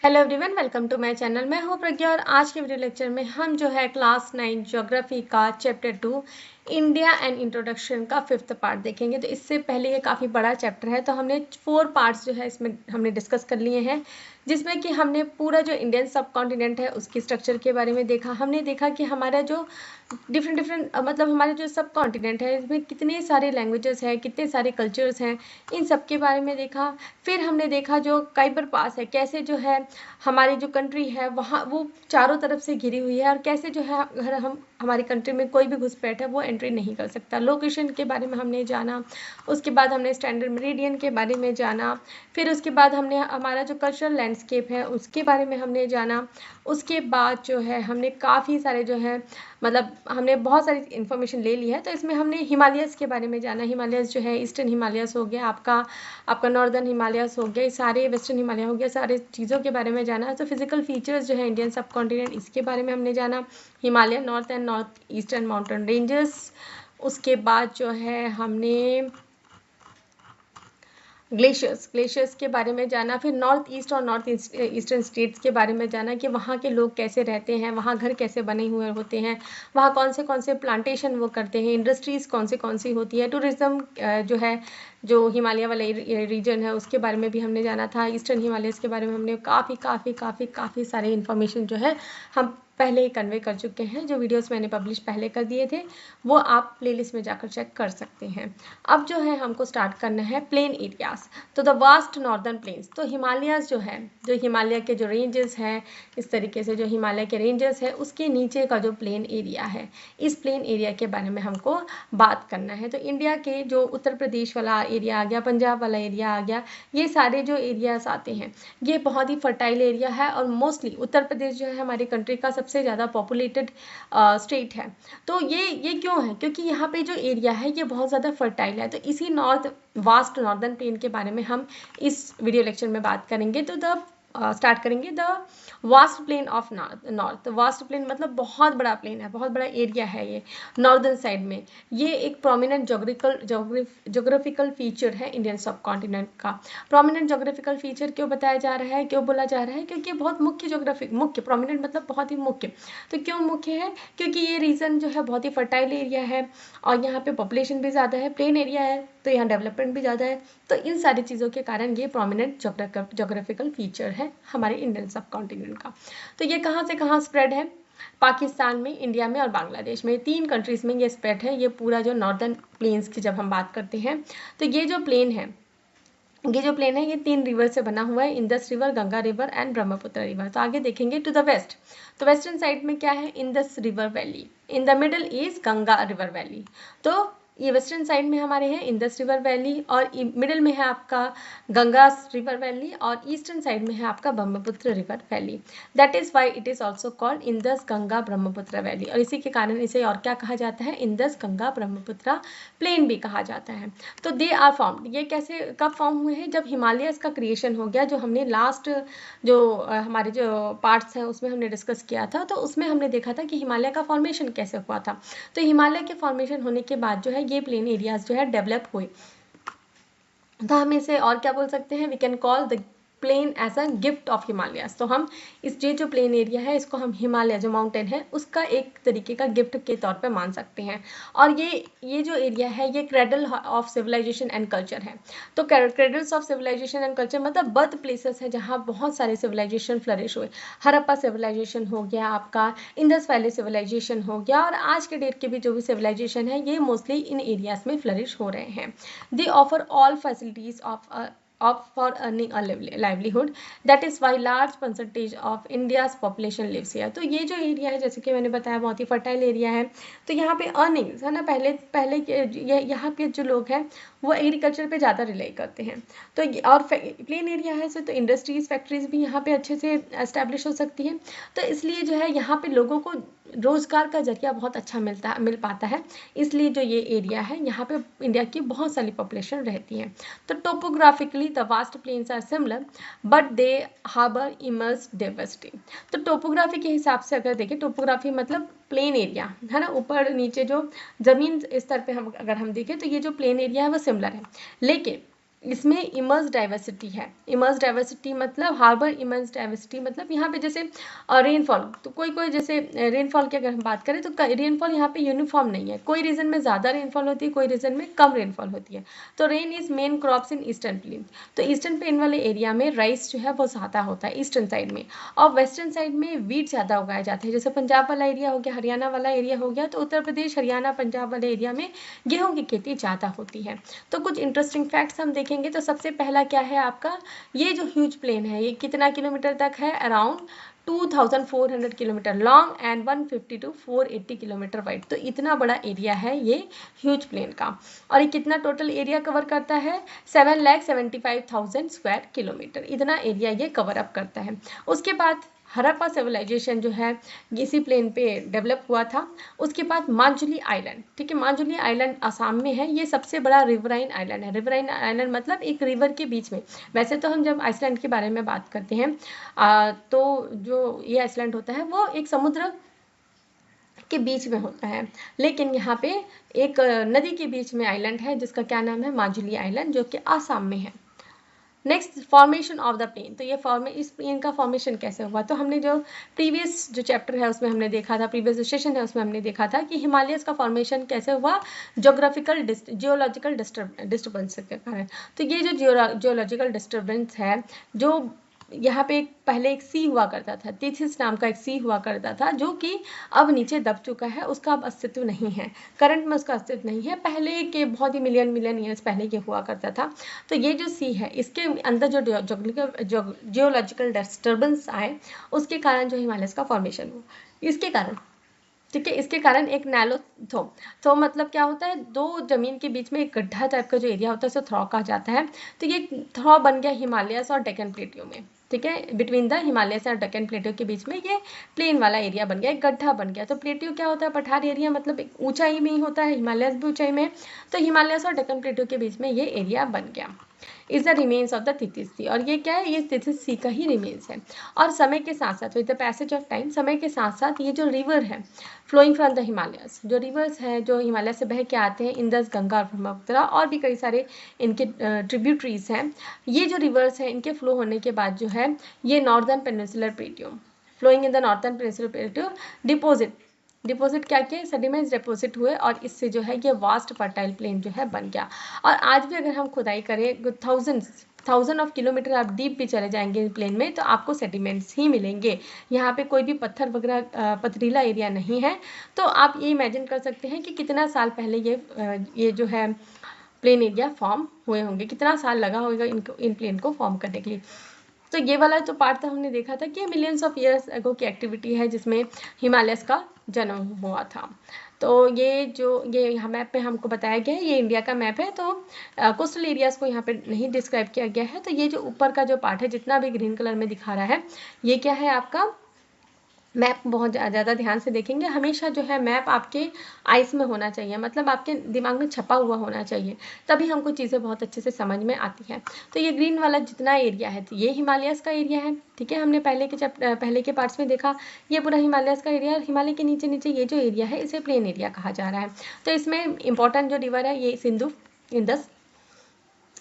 Hello everyone, welcome to my channel. मैं हूं प्रज्ञा और आज के वीडियो लेक्चर में हम जो है क्लास 9 ज्योग्राफी का चैप्टर 2 इंडिया एंड इंट्रोडक्शन का 5th पार्ट देखेंगे। तो इससे पहले ये काफ़ी बड़ा चैप्टर है, तो हमने 4 पार्ट्स जो है इसमें हमने डिस्कस कर लिए हैं, जिसमें कि हमने पूरा जो इंडियन सब कॉन्टिनेंट है उसकी स्ट्रक्चर के बारे में देखा। हमने देखा कि हमारा जो डिफरेंट मतलब हमारे जो सब कॉन्टिनेंट है इसमें कितने सारे लैंग्वेजेस हैं, कितने सारे कल्चर्स हैं, इन सब के बारे में देखा। फिर हमने देखा जो काइबर पास है, कैसे जो है हमारी जो कंट्री है वहाँ वो चारों तरफ से घिरी हुई है और कैसे जो है अगर हम हमारी कंट्री में कोई भी घुसपैठ है वो एंट्री नहीं कर सकता। लोकेशन के बारे में हमने जाना। उसके बाद हमने स्टैंडर्ड मेरिडियन के बारे में जाना। फिर उसके बाद हमने हमारा जो कल्चरल लैंडस्केप है उसके बारे में हमने जाना। उसके बाद जो है हमने काफ़ी सारे जो है मतलब हमने बहुत सारी इन्फॉर्मेशन ले ली है। तो इसमें हमने हिमालयस के बारे में जाना। हिमालयस जो है ईस्टर्न हिमालयस हो गया, आपका नॉर्दर्न हिमालयस हो गया, सारे वेस्टर्न हिमालय हो गया, सारे चीज़ों के बारे में जाना। तो फिजिकल फीचर्स जो है इंडियन सब कॉन्टिनेंट इसके बारे में हमने जाना। Himalaya, north and north eastern mountain ranges. उसके बाद जो है हमने ग्लेशियर्स के बारे में जाना। फिर नॉर्थ ईस्ट और नॉर्थ ईस्टर्न स्टेट्स के बारे में जाना कि वहाँ के लोग कैसे रहते हैं, वहाँ घर कैसे बने हुए होते हैं, वहाँ कौन से प्लांटेशन वो करते हैं, इंडस्ट्रीज़ कौन सी होती है, टूरिज़्म जो है जो हिमालय वाला रीजन है उसके बारे में भी हमने जाना था। ईस्टर्न हिमालयस के बारे में हमने काफ़ी सारे इन्फॉर्मेशन जो है हम पहले ही कन्वे कर चुके हैं। जो वीडियोस मैंने पब्लिश पहले कर दिए थे वो आप प्लेलिस्ट में जाकर चेक कर सकते हैं। अब जो है हमको स्टार्ट करना है प्लेन एरियाज। तो द वास्ट नॉर्दर्न प्लेन्स, तो हिमालयस जो है, जो हिमालय के जो रेंजेस हैं, इस तरीके से जो हिमालय के रेंजेस है उसके नीचे का जो प्लेन एरिया है, इस प्लेन एरिया के बारे में हमको बात करना है। तो इंडिया के जो उत्तर प्रदेश वाला एरिया आ गया, पंजाब वाला एरिया आ गया, ये सारे जो एरियाज आते हैं ये बहुत ही फर्टाइल एरिया है और मोस्टली उत्तर प्रदेश जो है हमारी कंट्री का सबसे ज़्यादा पॉपुलेटेड स्टेट है। तो ये क्यों है? क्योंकि यहाँ पे जो एरिया है ये बहुत ज़्यादा फर्टाइल है। तो इसी वास्ट नॉर्दर्न प्लेन के बारे में हम इस वीडियो लेक्चर में बात करेंगे। तो स्टार्ट करेंगे the vast plain of north. Vast plain मतलब बहुत बड़ा प्लेन है, बहुत बड़ा एरिया है ये नॉर्दर्न साइड में। ये एक प्रोमिनेंट जोग्राफिकल फीचर है इंडियन सब कॉन्टिनेंट का। प्रोमिनेंट जोग्राफिकल फीचर क्यों बताया जा रहा है, क्यों बोला जा रहा है? क्योंकि बहुत मुख्य प्रोमिनेंट मतलब बहुत ही मुख्य। तो क्यों मुख्य है? क्योंकि ये रीजन जो है बहुत ही फर्टाइल एरिया है और यहाँ पे पॉपुलेशन भी ज़्यादा है, प्लेन एरिया है तो यहाँ डेवलपमेंट भी ज़्यादा है। तो इन सारी चीज़ों के कारण ये प्रोमिनेंट जोग्राफिकल फीचर है हमारे इंडियन सब कॉन्टिनेंट का। तो ये कहाँ से कहाँ स्प्रेड है? पाकिस्तान में, इंडिया में और बांग्लादेश में, 3 कंट्रीज़ में ये स्प्रेड है। ये पूरा जो नॉर्दर्न प्लेन्स की जब हम बात करते हैं तो ये जो प्लेन है ये 3 रिवर से बना हुआ है, Indus river, Ganga river and Brahmaputra river. तो आगे देखेंगे टू द वेस्ट। तो वेस्टर्न साइड में क्या है? Indus river valley. In the middle is Ganga river valley. तो ये वेस्टर्न साइड में हमारे हैं इंदस रिवर वैली और मिडिल में है आपका गंगा रिवर वैली और ईस्टर्न साइड में है आपका Brahmaputra river valley. That is why it is also called Indus Ganga Brahmaputra valley. और इसी के कारण इसे और क्या कहा जाता है? इंदस गंगा ब्रह्मपुत्र प्लेन भी कहा जाता है। तो दे आर फॉर्म, ये कैसे कब फॉर्म हुए हैं? जब हिमालयस का क्रिएशन हो गया, जो हमने लास्ट जो हमारे जो पार्ट्स हैं उसमें हमने डिस्कस किया था। तो उसमें हमने देखा था कि हिमालय का फॉर्मेशन कैसे हुआ था। तो हिमालय के फॉर्मेशन होने के बाद जो है ये प्लेन एरियाज जो है डेवलप हुए। तो हम इसे और क्या बोल सकते हैं? We can call the plain as a gift of Himalayas. तो हम ये जो प्लेन एरिया है इसको हम हिमालय जो माउंटेन है उसका एक तरीके का गिफ्ट के तौर पे मान सकते हैं। और ये जो एरिया है ये cradle of civilization and culture है। तो cradles of civilization and culture मतलब बर्थ प्लेसेस है जहाँ बहुत सारे सिविलाइजेशन फ्लरिश हुए। हड़प्पा सिविलाइजेशन हो गया, आपका इंडस वैली सिविलाइजेशन हो गया, और आज के डेट के भी जो भी सिविलाइजेशन है ये मोस्टली इन एरियाज में फ्लरिश हो रहे हैं। दे offer all facilities for earning a livelihood. That is why large percentage of India's population lives here. तो ये जो एरिया है जैसे कि मैंने बताया बहुत ही फर्टाइल एरिया है। तो यहाँ पे अर्निंग्स है ना, पहले यहाँ पे जो लोग हैं वो एग्रीकल्चर पे ज़्यादा रिलाई करते हैं। तो और प्लेन एरिया है तो इंडस्ट्रीज फैक्ट्रीज भी यहाँ पे अच्छे से एस्टेब्लिश हो सकती है। तो इसलिए जो है यहाँ पे लोगों को रोजगार का जरिया बहुत अच्छा मिल पाता है। इसलिए जो ये एरिया है यहाँ पे इंडिया की बहुत सारी पॉपुलेशन रहती है। तो topographically the vast plains are similar but they harbour immense diversity. तो टोपोग्राफी के हिसाब से अगर देखें, टोपोग्राफी मतलब प्लेन एरिया है ना, ऊपर नीचे जो जमीन स्तर पे हम अगर हम देखें तो ये जो प्लेन एरिया है वो सिमिलर है। लेकिन इसमें इमर्स डाइवर्सिटी है। इमर्स डाइवर्सिटी मतलब हार्बर इमर्स डाइवर्सिटी मतलब यहाँ पे जैसे रेनफॉल, तो कोई कोई जैसे रेनफॉल की अगर हम बात करें तो रेनफॉल यहाँ पे यूनिफॉर्म नहीं है, कोई रीजन में ज़्यादा रेनफॉल होती है, कोई रीजन में कम रेनफॉल होती है। तो rain is main crops in eastern plane, तो ईस्टर्न प्लेन वाले एरिया में राइस जो है वो ज़्यादा होता है ईस्टर्न साइड में, और वेस्टर्न साइड में वीट ज़्यादा उगाया जाता है। जैसे पंजाब वाला एरिया हो गया, हरियाणा वाला एरिया हो गया, तो उत्तर प्रदेश हरियाणा पंजाब वाले एरिया में गेहूँ की खेती ज़्यादा होती है। तो कुछ इंटरेस्टिंग फैक्ट्स हम देखेंगे। तो सबसे पहला क्या है आपका, ये जो ह्यूज प्लेन है ये कितना किलोमीटर तक है, around 2400 kilometre long and 150 to 480 kilometre wide. तो इतना बड़ा एरिया है ये ह्यूज प्लेन का, और ये कितना टोटल एरिया कवर करता है, 7,75,000 स्क्वायर किलोमीटर, इतना एरिया ये कवर अप करता है। उसके बाद हड़प्पा सिविलाइजेशन जो है इसी प्लेन पे डेवलप हुआ था। उसके बाद माजुली आइलैंड, ठीक है, माजुली आइलैंड असम में है, ये सबसे बड़ा रिवराइन आइलैंड है। रिवराइन आइलैंड मतलब एक रिवर के बीच में, वैसे तो हम जब आइसलैंड के बारे में बात करते हैं तो जो ये आइसलैंड होता है वो एक समुद्र के बीच में होता है, लेकिन यहाँ पे एक नदी के बीच में आइलैंड है जिसका क्या नाम है, माजुली आइलैंड, जो कि आसाम में है। Next, formation of the plain, तो ये इस प्लेन का फॉर्मेशन कैसे हुआ, तो हमने जो प्रीवियस जो चैप्टर है उसमें हमने देखा था, प्रीवियस जो सेशन है उसमें हमने देखा था कि हिमालयस का फॉर्मेशन कैसे हुआ, ज्योग्राफिकल जियोलॉजिकल डिस्टर्बेंस के कारण। तो ये जो जियोलॉजिकल डिस्टर्बेंस है, जो यहाँ पे पहले एक सी हुआ करता था, तीथिस नाम का एक सी हुआ करता था, जो कि अब नीचे दब चुका है, उसका अब अस्तित्व नहीं है, करंट में उसका अस्तित्व नहीं है, पहले के बहुत ही मिलियन ईयर्स पहले ये हुआ करता था। तो ये जो सी है इसके अंदर जो जियोलॉजिकल डिस्टर्बेंस आए उसके कारण जो हिमालय का फॉर्मेशन हुआ, इसके कारण, ठीक है, इसके कारण एक नैलो थ्रो मतलब क्या होता है, दो जमीन के बीच में एक गड्ढा टाइप का जो एरिया होता है उसे थ्रो कहा जाता है। तो ये थ्रो बन गया हिमालयस और डेक्कन प्लेटियो में, ठीक है, बिटवीन द हिमालयस और डेक्कन प्लेटियो के बीच में ये प्लेन वाला एरिया बन गया, एक गड्ढा बन गया। तो प्लेटियो क्या होता है, पठार एरिया, मतलब एक ऊंचाई में ही होता है, हिमालयस भी ऊंचाई में, तो हिमालयस और डेक्कन प्लेटियो के बीच में ये एरिया बन गया, is the remains of the Tethys sea, और ये क्या है, ये थिथिस सी का ही रिमेन्स है। और समय के साथ साथ with the passage of time, समय के साथ साथ ये जो रिवर है फ्लोइंग फ्रॉम द हिमालयस, जो रिवर्स हैं जो हिमालय से बह के आते हैं, इंदस, गंगा और ब्रह्मपुत्र और भी कई सारे इनके ट्रिब्यूटरीज हैं, ये जो रिवर्स हैं इनके फ्लो होने के बाद जो है ये northern peninsular plateau, flowing in the northern peninsular plateau deposit क्या किया, सेडिमेंट्स डिपोजिट हुए, और इससे जो है ये वास्ट फर्टाइल प्लेन जो है बन गया। और आज भी अगर हम खुदाई करें थाउजेंड ऑफ किलोमीटर आप डीप भी चले जाएंगे प्लेन में तो आपको सेडिमेंट्स ही मिलेंगे, यहाँ पे कोई भी पत्थर वगैरह पथरीला एरिया नहीं है। तो आप ये इमेजिन कर सकते हैं कि कितना साल पहले ये जो है प्लेन एरिया फॉर्म हुए होंगे, कितना साल लगा होगा इन प्लेन को फॉर्म करने के लिए। तो ये वाला जो पार्ट था हमने देखा था कि मिलियंस ऑफ ईयर्स अगो की एक्टिविटी है जिसमें हिमालयस का जन्म हुआ था। तो ये जो ये यहाँ मैप पे हमको बताया गया है, ये इंडिया का मैप है, तो कोस्टल एरियाज को यहाँ पे नहीं डिस्क्राइब किया गया है। तो ये जो ऊपर का जो पार्ट है जितना भी ग्रीन कलर में दिखा रहा है, ये क्या है आपका मैप। बहुत ज़्यादा ध्यान से देखेंगे, हमेशा जो है मैप आपके आइस में होना चाहिए, मतलब आपके दिमाग में छपा हुआ होना चाहिए, तभी हमको चीज़ें बहुत अच्छे से समझ में आती हैं। तो ये ग्रीन वाला जितना एरिया है तो ये हिमालयस का एरिया है, ठीक है, हमने पहले के पार्ट्स में देखा, ये पूरा हिमालयस का एरिया, हिमालय के नीचे नीचे ये जो एरिया है इसे प्लेन एरिया कहा जा रहा है। तो इसमें इंपॉर्टेंट जो रिवर है ये सिंधु, इंदस,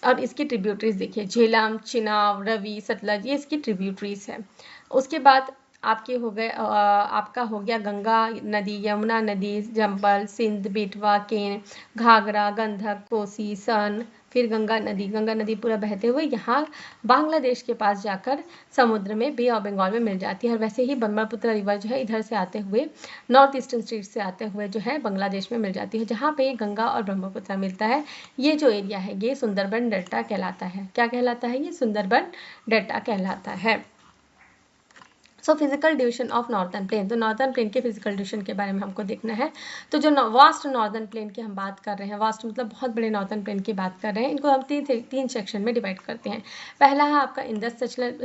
और इसकी ट्रिब्यूटरीज देखिए, झेलम, चिनाब, रवि, सतलज, ये इसकी ट्रिब्यूटरीज है। उसके बाद आपके हो गए आपका हो गया गंगा नदी, यमुना नदी, चंबल, सिंध, बेटवा, केन, घाघरा, गंधक, कोसी, सन, फिर गंगा नदी पूरा बहते हुए यहाँ बांग्लादेश के पास जाकर समुद्र में बे ऑफ बंगाल में मिल जाती है। और वैसे ही ब्रह्मपुत्र रिवर जो है इधर से आते हुए नॉर्थ ईस्टर्न स्टेट से आते हुए जो है बांग्लादेश में मिल जाती है, जहाँ पे गंगा और ब्रह्मपुत्र मिलता है। ये जो एरिया है ये सुंदरबन डेल्टा कहलाता है। क्या कहलाता है, ये सुंदरबन डेल्टा कहलाता है। So physical division of northern plain, तो नॉर्थर्न प्लेन के फिजिकल डिवीजन के बारे में हमको देखना है। तो जो वास्ट नॉर्थर्न प्लेन की हम बात कर रहे हैं, वास्ट मतलब बहुत बड़े नॉर्थर्न प्लेन की बात कर रहे हैं, इनको हम तीन सेक्शन में डिवाइड करते हैं। पहला है आपका इंदस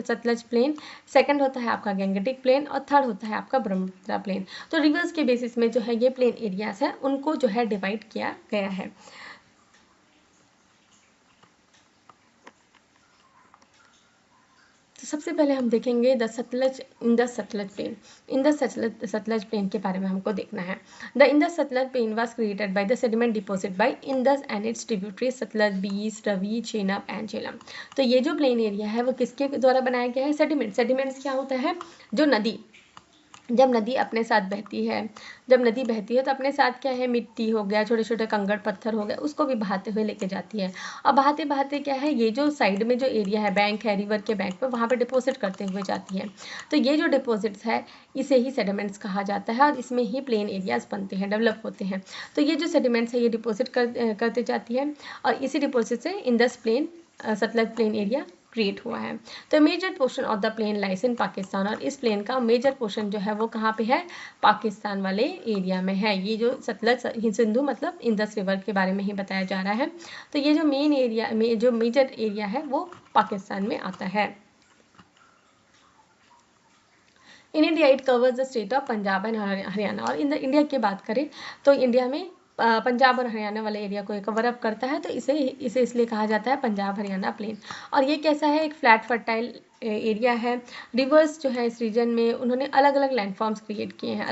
सतलज प्लेन, सेकंड होता है आपका गंगेटिक प्लेन, और थर्ड होता है आपका ब्रह्मपुत्र प्लेन। तो रिवर्स के बेसिस में जो है ये प्लेन एरियाज है उनको जो है डिवाइड किया गया है। तो सबसे पहले हम देखेंगे the Sutlej plain. Sutlej plain के बारे में हमको देखना है। The Indus Sutlej plain was created by the sediment deposit by Indus and its tributary Sutlej, Beas, Ravi, Chenab and Jhelum. तो ये जो प्लेन एरिया है वो किसके द्वारा बनाया गया है? सेडिमेंट्स क्या होता है? जो नदी, जब नदी अपने साथ बहती है, जब नदी बहती है तो अपने साथ क्या है? मिट्टी हो गया, छोटे छोटे कंकड़ पत्थर हो गए, उसको भी बहाते हुए लेके जाती है। और बहाते बहाते क्या है, ये जो साइड में जो एरिया है, बैंक है, रिवर के बैंक पे, वहाँ पे डिपॉजिट करते हुए जाती है। तो ये जो डिपॉजिट्स है इसे ही सेडिमेंट्स कहा जाता है और इसमें ही प्लेन एरियाज बनते हैं, डेवलप होते हैं। तो ये जो सेडिमेंट्स है ये डिपॉजिट करते जाती है और इसी डिपॉजिट से Indus plain, Sutlej plain area create हुआ है। तो major portion of the plain lies in Pakistan, और इस प्लेन का मेजर पोर्शन जो है वो कहाँ पे है? पाकिस्तान वाले एरिया में है। ये जो सतलज सिंधु मतलब इंडस रिवर के बारे में ही बताया जा रहा है। तो ये जो मेन एरिया में जो मेजर एरिया है वो पाकिस्तान में आता है। In India it covers the state of Punjab and Haryana. और इंडिया की बात करें तो इंडिया में पंजाब और हरियाणा वाले एरिया को कवर अप करता है। तो इसे इसलिए कहा जाता है पंजाब हरियाणा प्लेन। और ये कैसा है? एक फ्लैट फर्टाइल एरिया है। रिवर्स जो है इस रीजन में उन्होंने अलग अलग लैंडफॉर्म्स क्रिएट किए हैं,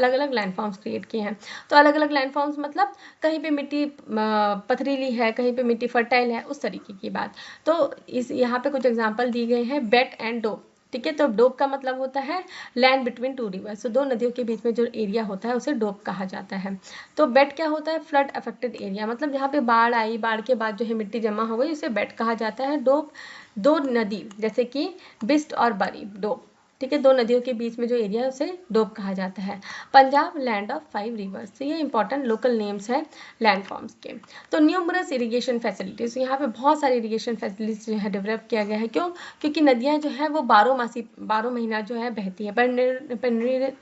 तो अलग अलग लैंडफॉर्म्स मतलब कहीं पे मिट्टी पथरीली है, कहीं पे मिट्टी फर्टाइल है, उस तरीके की बात। तो इस यहाँ पे कुछ एग्जाम्पल दिए गए हैं, बेट एंड डोब। ठीक है, तो डोब का मतलब होता है लैंड बिटवीन टू रिवर्स। तो दो नदियों के बीच में जो एरिया होता है उसे डोब कहा जाता है। तो बेट क्या होता है? फ्लड अफेक्टेड एरिया, मतलब जहाँ पे बाढ़ आई, बाढ़ के बाद जो है मिट्टी जमा हो गई, उसे बेट कहा जाता है। डोब दो नदी जैसे कि बिस्ट और बरी, डोब। ठीक है, दो नदियों के बीच में जो एरिया है उसे डोब कहा जाता है। Punjab land of 5 reverse. तो ये इंपॉर्टेंट लोकल नेम्स है लैंडफॉर्म्स के। तो न्यूमरस इरिगेशन फैसिलिटीज, यहाँ पे बहुत सारी इरिगेशन फैसिलिटीज जो है डेवलप किया गया है। क्यों? क्योंकि नदियाँ जो है वो 12 महीना जो है बहती है।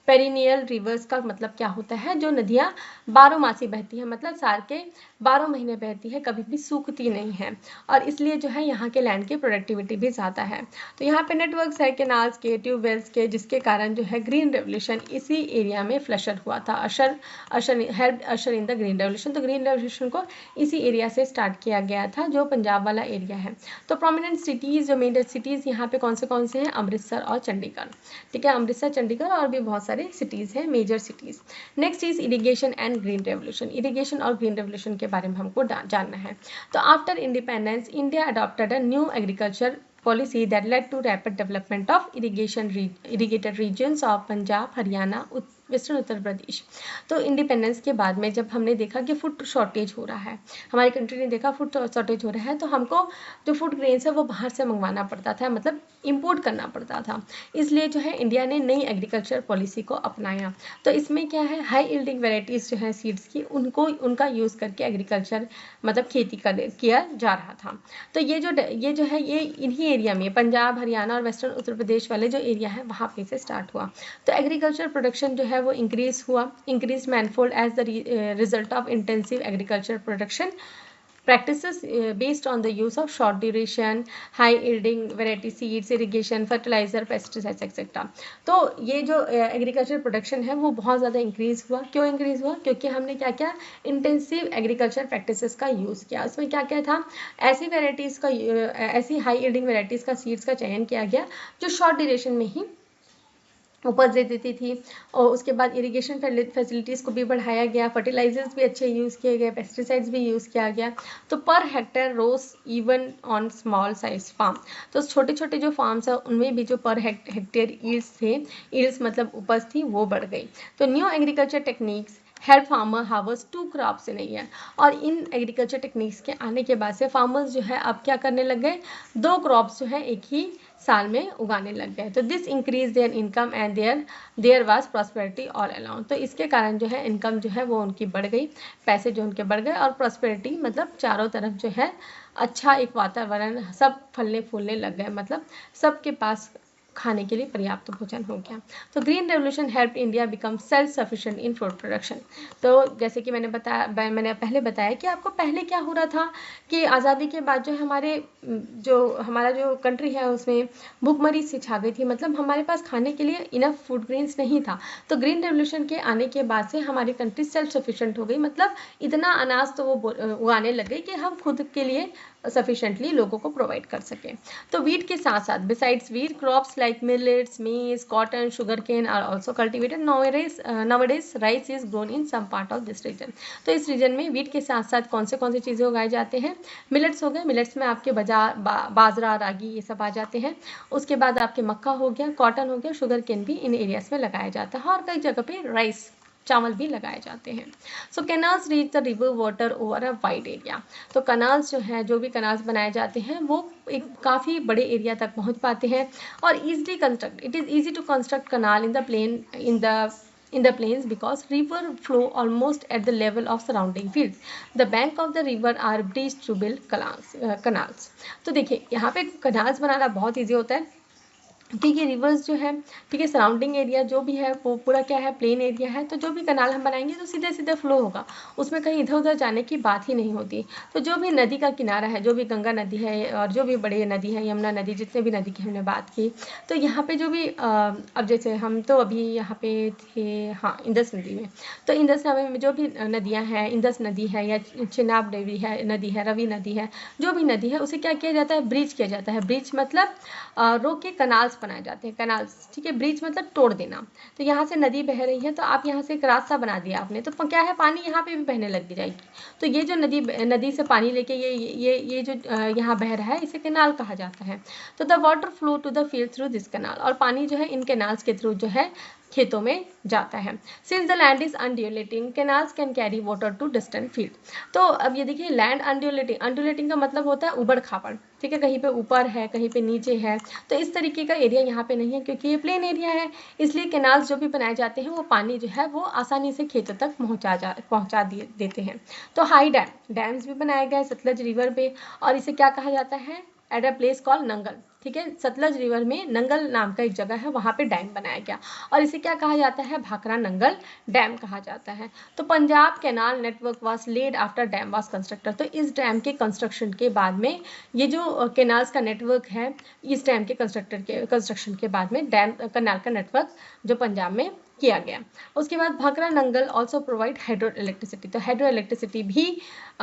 पेरिनियल रिवर्स का मतलब क्या होता है? जो नदियाँ 12 मासी बहती है, मतलब साल के 12 महीने बहती है, कभी भी सूखती नहीं है। और इसलिए जो है यहाँ के लैंड की प्रोडक्टिविटी भी ज़्यादा है। तो यहाँ पे नेटवर्क्स है केनाल्स के, ट्यूबवेल्स के, जिसके कारण जो है ग्रीन रेवोल्यूशन इसी एरिया में फ्लशर हुआ था। अशर इन द ग्रीन रेवोल्यूशन। तो ग्रीन रेवोल्यूशन को इसी एरिया से स्टार्ट किया गया था, जो पंजाब वाला एरिया है। तो प्रोमिनेंट सिटीज़, जो मेजर सिटीज़ यहाँ पे कौन से हैं? अमृतसर और चंडीगढ़। ठीक है, अमृतसर, चंडीगढ़ और भी बहुत सारे सिटीज़ हैं, major cities. Next is irrigation and green revolution. Irrigation और ग्रीन रेवोल्यूशन के बारे में हमको जानना है। तो after independence India adopted a new agriculture policy that led to rapid development of irrigated regions of Punjab, Haryana, western Uttar Pradesh. तो इंडिपेंडेंस के बाद में जब हमने देखा कि फूड शॉर्टेज हो रहा है, हमारी कंट्री ने देखा फूड शॉर्टेज हो रहा है, तो हमको जो फूड ग्रेन्स है वो बाहर से मंगवाना पड़ता था, मतलब इम्पोर्ट करना पड़ता था। इसलिए जो है इंडिया ने नई एग्रीकल्चर पॉलिसी को अपनाया। तो इसमें क्या है? हाई यील्डिंग वेराइटीज़ जो है सीड्स की, उनका यूज़ करके एग्रीकल्चर मतलब खेती किया जा रहा था। तो ये जो है ये इन्हीं एरिया में पंजाब, हरियाणा और वेस्टर्न उत्तर प्रदेश वाले जो एरिया है वहाँ पे से स्टार्ट हुआ। तो एग्रीकल्चर प्रोडक्शन जो है वो increase manifold as the result of intensive agriculture production practices based on the use of short duration, high yielding variety seeds, irrigation, fertilizer, pesticides etc. तो ये जो एग्रीकल्चर प्रोडक्शन है वो बहुत ज़्यादा इंक्रीज हुआ। क्यों इंक्रीज हुआ? क्योंकि हमने क्या किया? इंटेंसिव एग्रीकल्चर प्रैक्टिसेस का यूज़ किया। उसमें क्या क्या था? ऐसी वेराइटीज़ का, ऐसी हाई यील्डिंग वेराइटीज़ का सीड्स का चयन किया गया जो शॉर्ट ड्यूरेशन में ही उपज दे देती थी। और उसके बाद इरिगेशन फैसिलिटीज़ को भी बढ़ाया गया, फर्टिलाइजर्स भी अच्छे यूज़ किए गए, पेस्टिसाइड्स भी यूज़ किया गया। तो per hectare rose even on small size farm. तो छोटे छोटे जो फार्म्स है उनमें भी जो पर हेक्टेयर ईल्ड्स मतलब उपज थी वो बढ़ गई। तो new agriculture techniques help farmer harvest 2 crops इन ईयर। और इन एग्रीकल्चर टेक्निक्स के आने के बाद से फार्मर्स जो है अब क्या करने लग गए? 2 क्रॉप्स जो है एक ही साल में उगाने लग गए। तो this increase their income and there was prosperity all around. तो इसके कारण जो है इनकम जो है वो उनकी बढ़ गई, पैसे जो उनके बढ़ गए, और प्रॉस्पेरिटी मतलब चारों तरफ जो है अच्छा एक वातावरण, सब फलने फूलने लग गए, मतलब सबके पास खाने के लिए पर्याप्त भोजन हो गया। तो green revolution help India become self sufficient इन फूड प्रोडक्शन। तो जैसे कि मैंने पहले बताया कि आपको पहले क्या हो रहा था कि आज़ादी के बाद जो हमारा जो कंट्री है उसमें भूखमरी सी छा गई थी, मतलब हमारे पास खाने के लिए इनफ फूड ग्रेन्स नहीं था। तो ग्रीन रेवोल्यूशन के आने के बाद से हमारी कंट्री सेल्फ सफिशिएंट हो गई, मतलब इतना अनाज तो वो उगाने लग गई कि हम खुद के लिए सफिशेंटली लोगों को प्रोवाइड कर सके। तो वीट के साथ साथ besides wheat crops like millets, maize, cotton, sugar cane are also cultivated. Nowadays rice is grown in some part of this region. तो इस रीजन में वीट के साथ साथ कौन से चीज़ें उगाए जाते हैं? मिलेट्स हो गए, मिलेट्स में आपके बाजरा, रागी ये सब आ जाते हैं। उसके बाद आपके मक्का हो गया, कॉटन हो गया, शुगर केन भी इन एरियाज में लगाया जाता है, और कई जगह पे राइस, चावल भी लगाए जाते हैं। So canals reach the river water over a wide area. तो कनाल्स जो है, जो भी कनाल्स बनाए जाते हैं वो एक काफ़ी बड़े एरिया तक पहुंच पाते हैं और easily construct, it is easy to construct canal in the plain in the plains because river flow almost at the level of surrounding fields. The bank of the river are bridged to build canals. तो देखिए यहाँ पे canals बनाना बहुत easy होता है, ठीक है। Reverse जो है, ठीक है, सराउंडिंग एरिया जो भी है वो पूरा क्या है, प्लेन एरिया है। तो जो भी कनाल हम बनाएंगे तो सीधे सीधे फ्लो होगा, उसमें कहीं इधर उधर जाने की बात ही नहीं होती। तो जो भी नदी का किनारा है, जो भी गंगा नदी है और जो भी बड़ी नदी है, यमुना नदी, जितने भी नदी की हमने बात की, तो यहाँ पे जो भी अब जैसे हम तो अभी यहाँ पे थे, हाँ, इंदस नदी में। तो इंदस नदी में जो भी नदियाँ हैं, इंदस नदी है या चिनाब देवी है नदी है, रवि नदी है, जो भी नदी है उसे क्या किया जाता है, ब्रिज किया जाता है। ब्रिज मतलब रोक के कनाल्स बनाए जाते हैं, कनाल्स, ठीक है। ब्रिज मतलब तोड़ देना। तो यहाँ से नदी बह रही है तो आप यहाँ से एक रास्ता बना दिया आपने, तो क्या है, पानी यहाँ पे भी बहने लग जाएगी। तो ये जो नदी से पानी लेके ये जो यहाँ बह रहा है, इसे कैनाल कहा जाता है। तो the water flow to the field through this canal, और पानी जो है इन कैनाल्स के थ्रू जो है खेतों में जाता है। Since the land is undulating, canals can carry water to distant field. तो अब ये देखिए, लैंड अनड्यूलेटिंग, अनड्यूलेटिंग का मतलब होता है उबड़ खाबड़, ठीक है, कहीं पे ऊपर है, कहीं पे नीचे है। तो इस तरीके का एरिया यहाँ पे नहीं है, क्योंकि ये प्लेन एरिया है। इसलिए कैनाल्स जो भी बनाए जाते हैं वो पानी जो है वो आसानी से खेतों तक पहुँचा देते हैं। तो हाई डैम्स भी बनाए गए सतलज रिवर पे, और इसे क्या कहा जाता है, at a place call Nangal, ठीक है। सतलज रिवर में नंगल नाम का एक जगह है, वहाँ पे डैम बनाया गया, और इसे क्या कहा जाता है, भाखरा नंगल डैम कहा जाता है। तो Punjab canal network was laid after dam was constructed. तो इस डैम के कंस्ट्रक्शन के बाद में ये जो कैनाल्स का नेटवर्क है, इस डैम के कंस्ट्रक्शन के बाद में डैम कैनाल का नेटवर्क जो पंजाब में किया गया। उसके बाद Bhakra Nangal also provide hydro electricity. तो हाइड्रो इलेक्ट्रिसिटी भी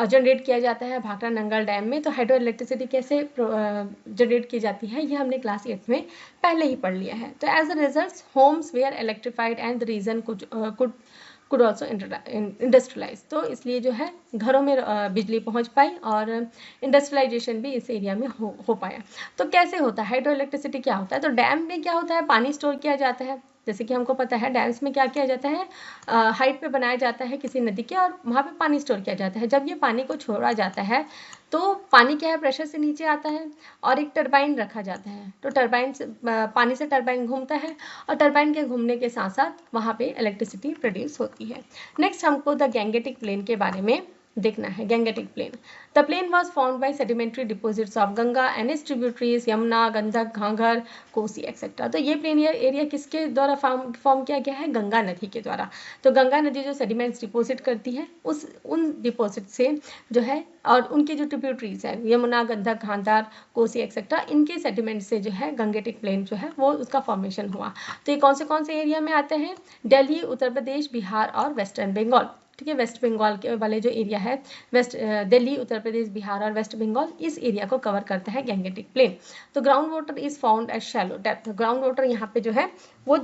जनरेट किया जाता है भाखरा नंगल डैम में। तो हाइड्रो इलेक्ट्रिसिटी कैसे जनरेट की जाती है, ये हमने क्लास 8 में पहले ही पढ़ लिया है। तो as a result homes were electrified and the region could also industrialise. तो इसलिए जो है घरों में बिजली पहुंच पाई और इंडस्ट्रियलाइजेशन भी इस एरिया में हो पाया। तो कैसे होता है हाइड्रो इलेक्ट्रिसिटी, क्या होता है? तो डैम में क्या होता है, पानी स्टोर किया जाता है। जैसे कि हमको पता है डैम्स में क्या किया जाता है, हाइट पे बनाया जाता है किसी नदी के, और वहाँ पे पानी स्टोर किया जाता है। जब ये पानी को छोड़ा जाता है तो पानी क्या है, प्रेशर से नीचे आता है और एक टरबाइन रखा जाता है। तो टरबाइन से पानी से टरबाइन घूमता है, और टरबाइन के घूमने के साथ साथ वहाँ पे इलेक्ट्रिसिटी प्रोड्यूस होती है। नेक्स्ट हमको द गैंगेटिक प्लेन के बारे में देखना है। Gangetic plain, the plain was found by sedimentary deposits of Ganga and its tributaries Yamuna, Gandak, Ghaghar, Kosi etcetera. तो ये प्लेन एरिया किसके द्वारा फॉर्म किया गया है, गंगा नदी के द्वारा। तो गंगा नदी जो सेडिमेंट्स डिपोजिट करती है, उन डिपोजिट से जो है, और उनकी जो ट्रिब्यूटरीज है यमुना, गंडक, घाघर, कोसी एक्सेट्रा, इनके सेडिमेंट से जो है गंगेटिक प्लेन जो है वो उसका फॉर्मेशन हुआ। तो ये कौन से एरिया में आते हैं, दिल्ली, उत्तर प्रदेश, बिहार और वेस्टर्न बंगाल, ठीक है। वेस्ट बंगाल के वाले जो एरिया है, दिल्ली, उत्तर प्रदेश, बिहार और वेस्ट बंगाल, इस एरिया को कवर करता है गैंगेटिक प्लेन। तो ground water is found at shallow depth. Ground water यहाँ पे जो है वो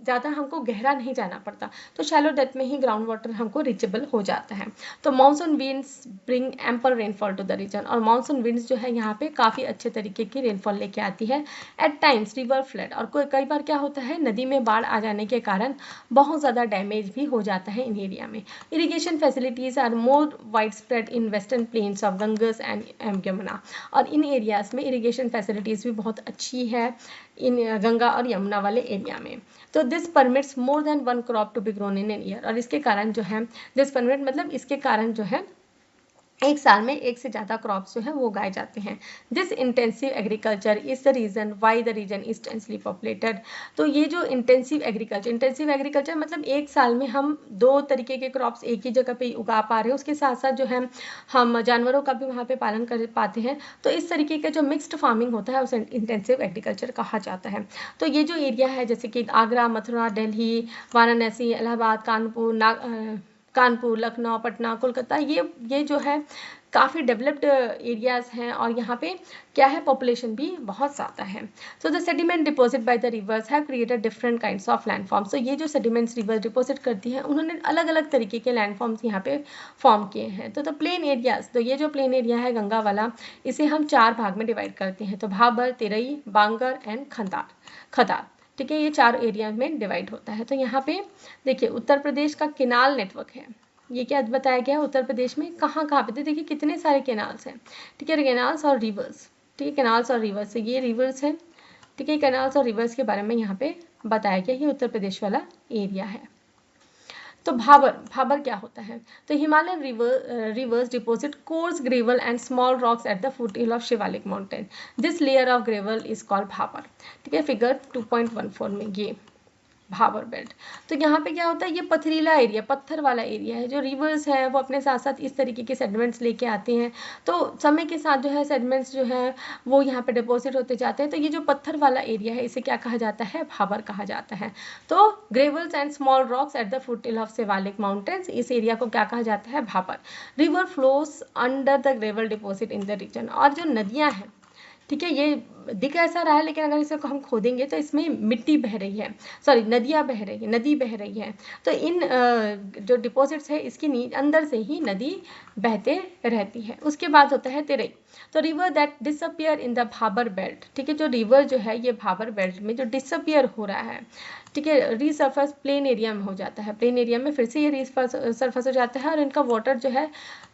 ज़्यादा हमको गहरा नहीं जाना पड़ता, तो शैलो डेप्थ में ही ग्राउंड वाटर हमको रीचेबल हो जाता है। तो monsoon winds bring ample rainfall to the region, और मानसून विंड्स जो है यहाँ पे काफ़ी अच्छे तरीके की रेनफॉल लेके आती है। एट टाइम्स रिवर फ्लड, और कई बार क्या होता है, नदी में बाढ़ आ जाने के कारण बहुत ज़्यादा डैमेज भी हो जाता है इन एरिया में। Irrigation facilities are more wide spread in western plains of Gangas and Yamuna, और इन एरियाज़ में इरीगेशन फैसिलिटीज़ भी बहुत अच्छी है इन गंगा और यमुना वाले एरिया में। तो this permits more than one crop to be grown in an year, और इसके कारण जो है, दिस परमिट मतलब इसके कारण जो है एक साल में एक से ज़्यादा क्रॉप्स जो है वो उगाए जाते हैं। This intensive agriculture is the reason why the region is densely populated. तो ये जो इंटेंसिव एग्रीकल्चर मतलब एक साल में हम 2 तरीके के क्रॉप्स एक ही जगह पे उगा पा रहे हैं, उसके साथ साथ जो है हम जानवरों का भी वहाँ पे पालन कर पाते हैं। तो इस तरीके का जो मिक्स्ड फार्मिंग होता है उसे इंटेंसिव एग्रीकल्चर कहा जाता है। तो ये जो एरिया है, जैसे कि आगरा, मथुरा, दिल्ली, वाराणसी, इलाहाबाद, कानपुर, लखनऊ, पटना, कोलकाता, ये जो है काफ़ी डेवलप्ड एरियाज़ हैं और यहाँ पे क्या है, पॉपुलेशन भी बहुत ज़्यादा है। So the sediment deposit by the reverse have created different kinds of landforms. तो ये जो सेडिमेंट्स रिवर डिपॉजिट करती हैं उन्होंने अलग अलग तरीके के लैंडफॉर्म्स यहाँ पे फॉर्म किए हैं। तो द प्लेन एरियाज, तो ये जो प्लेन एरिया है गंगा वाला, इसे हम 4 भाग में डिवाइड करते हैं। तो भाबर, तेरई, बांगर एंड खदार, ठीक है, ये 4 एरिया में डिवाइड होता है। तो यहाँ पे देखिए उत्तर प्रदेश का केनाल नेटवर्क है, ये क्या बताया गया है, उत्तर प्रदेश में कहाँ कहाँ पे, तो देखिए कितने सारे केनाल्स हैं, ठीक है, केनाल्स और रिवर्स, ठीक है, केनाल्स और रिवर्स, तो ये रिवर्स है, ठीक है, कैनाल्स और रिवर्स के बारे में यहाँ पे बताया गया, ये उत्तर प्रदेश वाला एरिया है। तो भाबर क्या होता है, तो Himalayan reverse deposit course gravel and small rocks at the foothill of Shivalik mountain. This layer of gravel is called Bhabar, ठीक है, फिगर 2.14 में ये भाबर बेल्ट। तो यहाँ पे क्या होता है, ये पथरीला एरिया, पत्थर वाला एरिया है। जो रिवर्स है वो अपने साथ साथ इस तरीके के सेडिमेंट्स लेके आते हैं, तो समय के साथ जो है सेडिमेंट्स जो है वो यहाँ पे डिपॉजिट होते जाते हैं। तो ये जो पत्थर वाला एरिया है इसे क्या कहा जाता है, भाबर कहा जाता है। तो gravels and small rocks at the foothill of Shivalik mountains, इस एरिया को क्या कहा जाता है, Bhabar. River flows under the gravel deposit in the region. और जो नदियाँ हैं, ठीक है, ये दिख ऐसा रहा है लेकिन अगर इसे हम खोदेंगे तो इसमें मिट्टी बह रही है, सॉरी नदियाँ बह रही है, नदी बह रही है। तो इन जो डिपॉजिट्स है इसकी अंदर से ही नदी बहते रहती है। उसके बाद होता है तेरई, तो river that disappear in the Bhabar belt, ठीक है, जो रिवर जो है ये भाबर बेल्ट में जो डिसअपियर हो रहा है, ठीक है, रीसर्फस प्लेन एरिया में हो जाता है, प्लेन एरिया में फिर से ये रीसर्फस हो जाता है और इनका वाटर जो है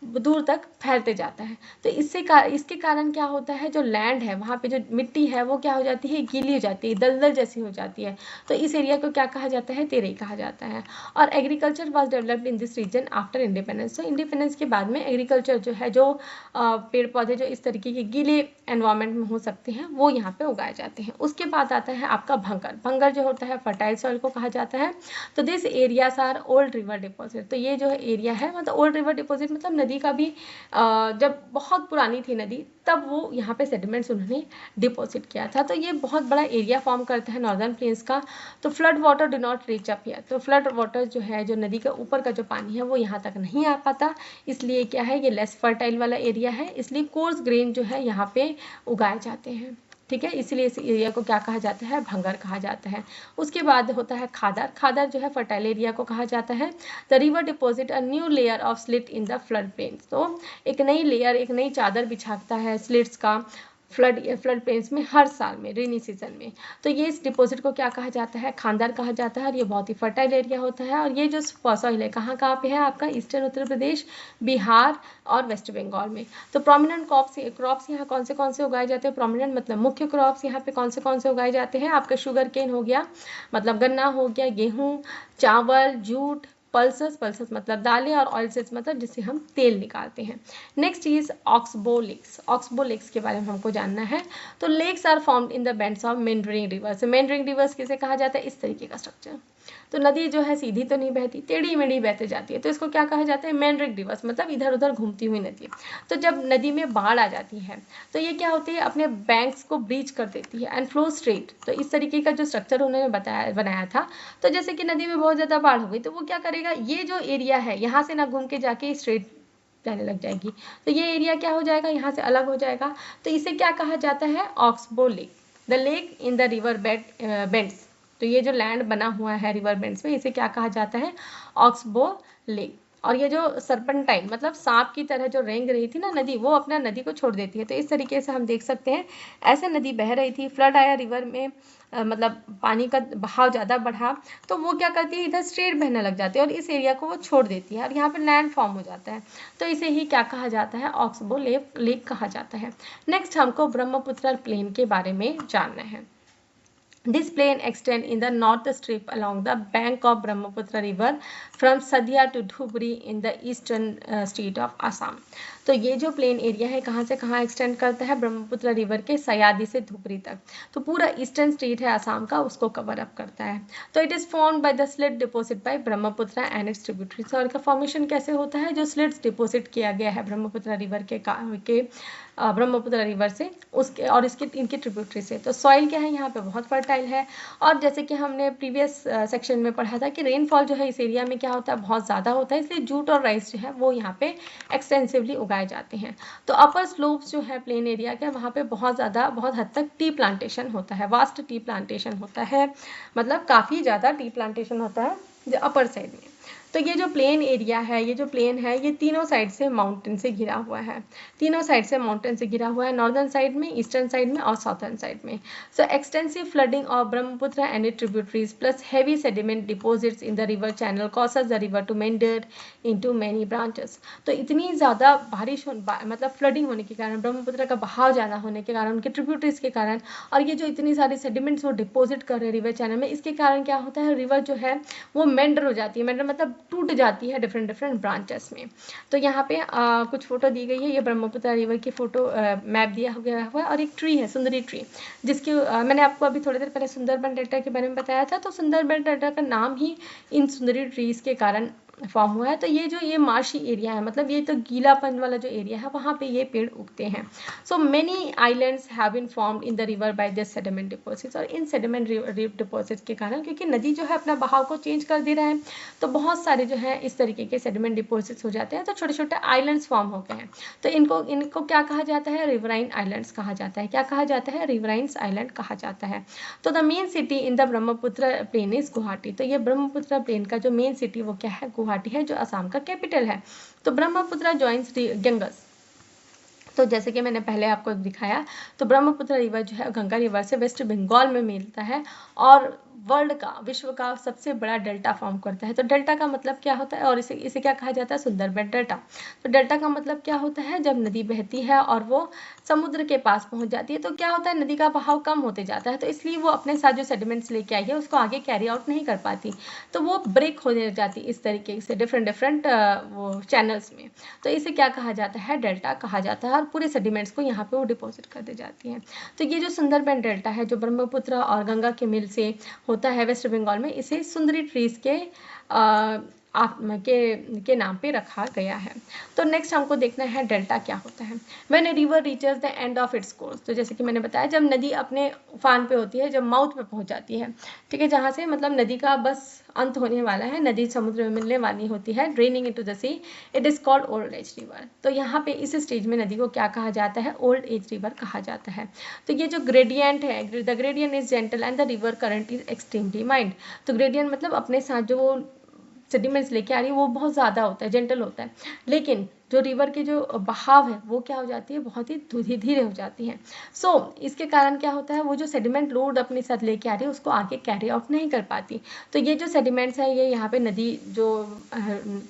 दूर तक फैलते जाता है। तो इसके कारण क्या होता है, जो लैंड है वहाँ पे जो मिट्टी है वो क्या हो जाती है, गीली हो जाती है, दलदल जैसी हो जाती है। तो इस एरिया को क्या कहा जाता है, तेरई कहा जाता है। और agriculture was developed in this region after independence. तो इंडिपेंडेंस के बाद में एग्रीकल्चर जो है, जो पेड़ पौधे जो इस तरीके के गीले एनवायरमेंट में हो सकते हैं वो यहाँ पे उगाए जाते हैं। उसके बाद आता है आपका भंगर। भंगर जो होता है फर्टाइल सॉइल को कहा जाता है। तो this areas are old river deposit. तो ये जो एरिया है मतलब ओल्ड रिवर डिपॉजिट मतलब नदी का भी जब बहुत पुरानी थी नदी तब वो यहाँ पे सेडिमेंट्स उन्होंने डिपॉजिट किया था। तो ये बहुत बड़ा एरिया फॉर्म करता है नॉर्दर्न प्लेन्स का। तो flood water do not reach up here. तो फ्लड वाटर जो है, जो नदी के ऊपर का जो पानी है वो यहाँ तक नहीं आ पाता, इसलिए क्या है, ये लेस फर्टाइल वाला एरिया है, इसलिए कोर्स ग्रेन जो है यहाँ पे उगाए जाते हैं, ठीक है, इसलिए इस एरिया को क्या कहा जाता है, भंगर कहा जाता है। उसके बाद होता है खादर। खादर जो है फर्टाइल एरिया को कहा जाता है। The river deposit a new layer of slit in the flood plains. तो एक नई लेयर, एक नई चादर बिछाता है स्लिट्स का फ्लड प्लेन्स में हर साल में, रेनी सीजन में। तो ये इस डिपॉजिट को क्या कहा जाता है, खानदार कहा जाता है। और ये बहुत ही फर्टाइल एरिया होता है। और ये जो सॉइल है कहाँ कहाँ पे है आपका, ईस्टर्न उत्तर प्रदेश, बिहार और वेस्ट बंगाल में। तो प्रोमिनेंट क्रॉप्स यहाँ कौन से उगाए जाते हैं, प्रोमिनेंट मतलब मुख्य क्रॉप्स यहाँ पे कौन से उगाए जाते हैं, आपका शुगर केन हो गया, मतलब गन्ना हो गया, गेहूँ, चावल, जूट, पल्सेस मतलब दालें, और ऑयलसेस मतलब जिससे हम तेल निकालते हैं। Next is oxbow lakes. Oxbow lakes के बारे में हमको जानना है। तो lakes are formed in the bends of meandering rivers. Meandering rivers किसे कहा जाता है, इस तरीके का स्ट्रक्चर। तो नदी जो है सीधी तो नहीं बहती, टेढ़ी मेढ़ी बहते जाती है, तो इसको क्या कहा जाता है, मेंडरिंग रिवर्स, मतलब इधर उधर घूमती हुई नदी। तो जब नदी में बाढ़ आ जाती है तो ये क्या होती है, अपने बैंक्स को ब्रीच कर देती है एंड फ्लो स्ट्रेट। तो इस तरीके का जो स्ट्रक्चर उन्होंने बनाया था। तो जैसे कि नदी में बहुत ज़्यादा बाढ़ हो गई तो वो क्या करेगा, ये जो एरिया है यहाँ से ना घूम के जाके स्ट्रेट जाने लग जाएगी, तो ये एरिया क्या हो जाएगा, यहाँ से अलग हो जाएगा। तो इसे क्या कहा जाता है, oxbow lake. The lake in the river bends. तो ये जो लैंड बना हुआ है रिवर बेंड्स में, इसे क्या कहा जाता है, ऑक्सबो लेक। और ये जो सर्पेंटाइन मतलब सांप की तरह जो रेंग रही थी ना नदी, वो अपना नदी को छोड़ देती है। तो इस तरीके से हम देख सकते हैं ऐसे नदी बह रही थी, फ्लड आया रिवर में, मतलब पानी का बहाव ज़्यादा बढ़ा तो वो क्या करती है, इधर स्ट्रेट बहने लग जाती है और इस एरिया को वो छोड़ देती है और यहाँ पे लैंड फॉर्म हो जाता है। तो इसे ही क्या कहा जाता है, ऑक्सबो लेक कहा जाता है। नेक्स्ट हमको ब्रह्मपुत्र प्लेन के बारे में जानना है। This plain extends in the north strip along the bank of Brahmaputra river from Sadia to Dhubri in the eastern state of Assam. तो ये जो प्लेन एरिया है कहाँ से कहाँ एक्सटेंड करता है, ब्रह्मपुत्र रिवर के सयादी से धुबरी तक। तो पूरा ईस्टर्न स्टेट है आसाम का, उसको कवर अप करता है। तो it is formed by the silt deposit by Brahmaputra and its tributaries. और इसका फॉर्मेशन कैसे होता है, जो स्लिट्स डिपॉजिट किया गया है ब्रह्मपुत्र रिवर ब्रह्मपुत्र रिवर से उसके और इनके ट्रिब्यूटरी से। तो सॉइल क्या है यहाँ पे बहुत फर्टाइल फर्टाइल है। और जैसे कि हमने प्रीवियस सेक्शन में पढ़ा था कि रेनफॉल जो है इस एरिया में क्या होता है, बहुत ज़्यादा होता है, इसलिए जूट और राइस जो है वो यहाँ पे एक्सटेंसिवली उगाए जाते हैं। तो अपर स्लोप्स जो है प्लेन एरिया के, वहाँ पे बहुत ज़्यादा, बहुत हद तक टी प्लांटेशन होता है, वास्ट टी प्लांटेशन होता है, मतलब काफ़ी ज़्यादा टी प्लांटेशन होता है जो अपर साइड में। तो ये जो प्लेन एरिया है, ये जो प्लेन है, ये तीनों साइड से माउंटेन से घिरा हुआ है, तीनों साइड से माउंटेन से घिरा हुआ है, नॉर्दर्न साइड में, ईस्टर्न साइड में और साउथर्न साइड में। So extensive flooding of Brahmaputra and it tributaries plus heavy sediment deposits in the river channel causes the river to meander into many branches. तो इतनी ज़्यादा बारिश मतलब फ्लडिंग होने के कारण, ब्रह्मपुत्र का बहाव ज़्यादा होने के कारण, उनके ट्रिब्यूटरीज के कारण, और ये जो इतनी सारी सेडिमेंट्स वो डिपॉजिट कर रहे हैं रिवर चैनल में, इसके कारण क्या होता है, रिवर जो है वो मेंडर हो जाती है, मेंडर मतलब टूट जाती है डिफरेंट डिफरेंट ब्रांचेस में। तो यहाँ पे कुछ फोटो दी गई है, ये ब्रह्मपुत्र रिवर की फोटो मैप दिया गया हुआ है, और एक ट्री है, सुंदरी ट्री, जिसकी मैंने आपको अभी थोड़ी देर पहले सुंदरबन डेल्टा के बारे में बताया था। तो सुंदरबन डेल्टा का नाम ही इन सुंदरी ट्रीज के कारण फॉर्म हुआ है। तो ये मार्शी एरिया है, मतलब ये तो गीलापन वाला जो एरिया है वहाँ पे ये पेड़ उगते हैं। So many islands have been formed in the river by this sediment deposits. और इन सेडिमेंट डिपॉजिट्स के कारण, क्योंकि नदी जो है अपना बहाव को चेंज कर दे रहा है, तो बहुत सारे जो है इस तरीके के सेडिमेंट डिपॉजिट्स हो जाते हैं, तो छोटे छोटे आइलैंड्स फॉर्म हो गए हैं। तो इनको क्या कहा जाता है, रिवराइन आइलैंड्स कहा जाता है। क्या कहा जाता है, रिवराइन्स आइलैंड कहा जाता है। तो the main city in the Brahmaputra plain is Guwahati. तो ये ब्रह्मपुत्र प्लेन का जो मेन सिटी वो क्या है, गुवाहाटी है, जो असम का कैपिटल है। तो ब्रह्मपुत्र जॉइंस गंगस, तो जैसे कि मैंने पहले आपको दिखाया, तो ब्रह्मपुत्र रिवर जो है गंगा रिवर से वेस्ट बंगाल में मिलता है, और वर्ल्ड का, विश्व का सबसे बड़ा डेल्टा फॉर्म करता है। तो डेल्टा का मतलब क्या होता है, और इसे क्या कहा जाता है, सुंदरबन डेल्टा। तो डेल्टा का मतलब क्या होता है, जब नदी बहती है और वो समुद्र के पास पहुंच जाती है, तो क्या होता है, नदी का बहाव कम होते जाता है, तो इसलिए वो अपने साथ जो सेडिमेंट्स लेके आई है उसको आगे कैरी आउट नहीं कर पाती, तो वो ब्रेक होने जाती इस तरीके से डिफरेंट डिफरेंट वो चैनल्स में। तो इसे क्या कहा जाता है, डेल्टा कहा जाता है, और पूरे सेडिमेंट्स को यहाँ पे वो डिपॉजिट कर दी जाती हैं। तो ये जो सुंदरबन डेल्टा है, जो ब्रह्मपुत्र और गंगा के मिल से होता है वेस्ट बंगाल में, इसे सुंदरी ट्रीज के नाम पे रखा गया है। तो नेक्स्ट हमको देखना है डेल्टा क्या होता है। When a river reaches the end of its course, तो जैसे कि मैंने बताया, जब नदी अपने उफान पे होती है, जब माउथ पे पहुंच जाती है, ठीक है, जहाँ से मतलब नदी का बस अंत होने वाला है, नदी समुद्र में मिलने वाली होती है, draining into the sea, it is called old age river. तो यहाँ पे इस स्टेज में नदी को क्या कहा जाता है, ओल्ड एज रिवर कहा जाता है। तो ये जो ग्रेडियंट है, the gradient is gentle and the river current is extremely mild. तो ग्रेडियंट मतलब अपने साथ जो सेडिमेंट्स लेके आ रही है वो बहुत ज़्यादा होता है, जेंटल होता है, लेकिन जो रिवर की जो बहाव है वो क्या हो जाती है, बहुत ही धीरे धीरे हो जाती है। सो इसके कारण क्या होता है, वो जो सेडिमेंट लोड अपने साथ लेके आ रही है उसको आगे कैरी आउट नहीं कर पाती। तो ये जो सेडिमेंट्स है, ये यहाँ पे नदी जो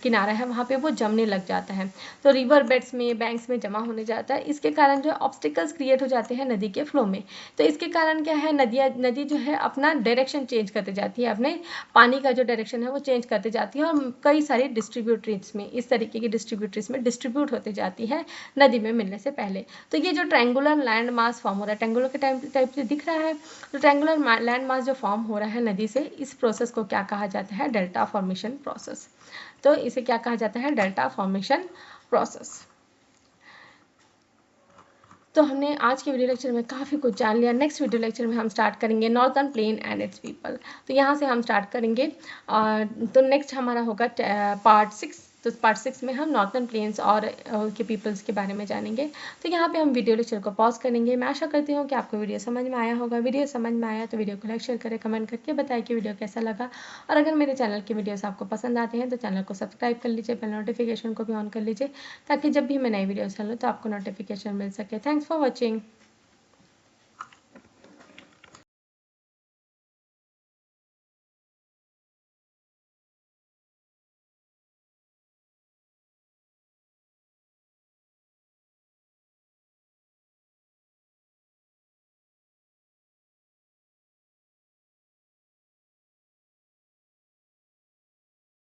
किनारा है वहाँ पे वो जमने लग जाता है, तो रिवर बेड्स में, बैंक्स में जमा होने जाता है। इसके कारण जो ऑब्स्टिकल्स क्रिएट हो जाते हैं नदी के फ्लो में। तो इसके कारण क्या है, नदी जो है अपना डायरेक्शन चेंज करते जाती है, अपने पानी का जो डायरेक्शन है वो चेंज करते जाती है, और कई सारी डिस्ट्रीब्यूटरीज में, इस तरीके की डिस्ट्रीब्यूटरीज में डिस्ट्रीब्यूट होते जाती है नदी में मिलने से पहले। तो ये जो ट्रायंगुलर लैंड मास फॉर्म हो रहा है, ट्रायंगुलर के टाइप से दिख रहा है, तो ट्रायंगुलर लैंड मास जो फॉर्म हो रहा है नदी से, इस प्रोसेस को क्या कहा जाता है, डेल्टा फॉर्मेशन प्रोसेस। तो इसे क्या कहा जाता है, डेल्टा फॉर्मेशन प्रोसेस। तो हमने आज के वीडियो लेक्चर में काफ़ी कुछ जान लिया। नेक्स्ट वीडियो लेक्चर में हम स्टार्ट करेंगे northern plain and its people. तो यहाँ से हम स्टार्ट करेंगे। तो नेक्स्ट हमारा होगा पार्ट 6। तो पार्ट 6 में हम नॉर्थर्न प्लेन्स और के पीपल्स के बारे में जानेंगे। तो यहाँ पे हम वीडियो लेक्चर को पॉज करेंगे। मैं आशा करती हूँ कि आपको वीडियो समझ में आया होगा। वीडियो समझ में आया तो वीडियो को लाइक शेयर करें, कमेंट करके बताएं कि वीडियो कैसा लगा। और अगर मेरे चैनल की वीडियोस आपको पसंद आते हैं तो चैनल को सब्सक्राइब कर लीजिए, बेल नोटिफिकेशन को भी ऑन कर लीजिए, ताकि जब भी मैं नई वीडियोस डालूँ तो आपको नोटिफिकेशन मिल सके। Thanks for watching.